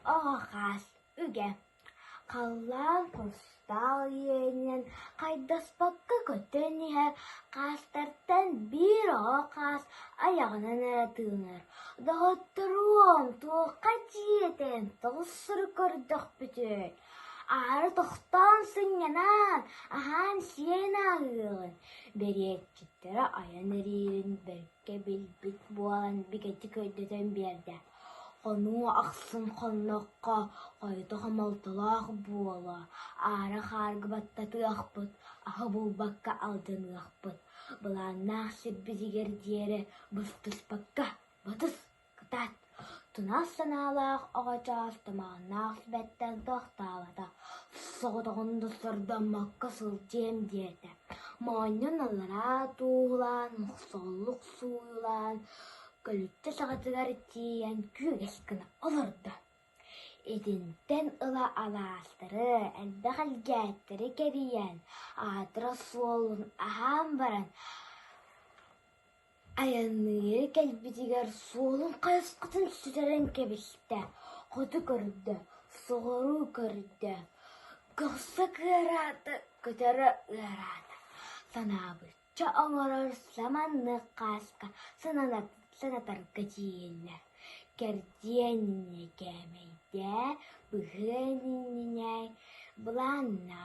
Оғас үге. Қаллан қостал енен қайдаспаққа көтенеге қастартан бір оғас аяғынан әтіңір. Дағыттыруым туыққа тиетін тұғысыр көрдіқ бүтін. Ары тоқтан сыңянан, ахан сиен ағылын. Берекчеттері аян әрерін бірке білбіт болан бігеті көйдетен берді. Қону ақсын қоннаққа қойды қамалтылақ бола. Ары қарғы баттаты ақпыт, ағы болбаққа алдын ақпыт. Бұланнақ сірбізігер дері бұстыспаққа бұтыс қытат. Тунас саналақ ағачастымағынақ бәттен тоқталады. Соғытығынды сұрдамаққа сылтем деді. Мойнын алыра туғылан, мұқсолық суылан, көлітті сағатығар тиен күйгескіні олырды. Едінтен ұла аластыры, әлбі қалгәттірі керейен, адыра суолын ағам баран, аяннығы кәлбетігер суолын қайысқытын сүтерен кебісті. Құты көрді, сұғыру көрді, қылсы көрады, көтері өрады. Санабытча оңырыр саманны қасқа, санатарға дейінлер. Керденіне кәмейде, бұғыніне бұланна.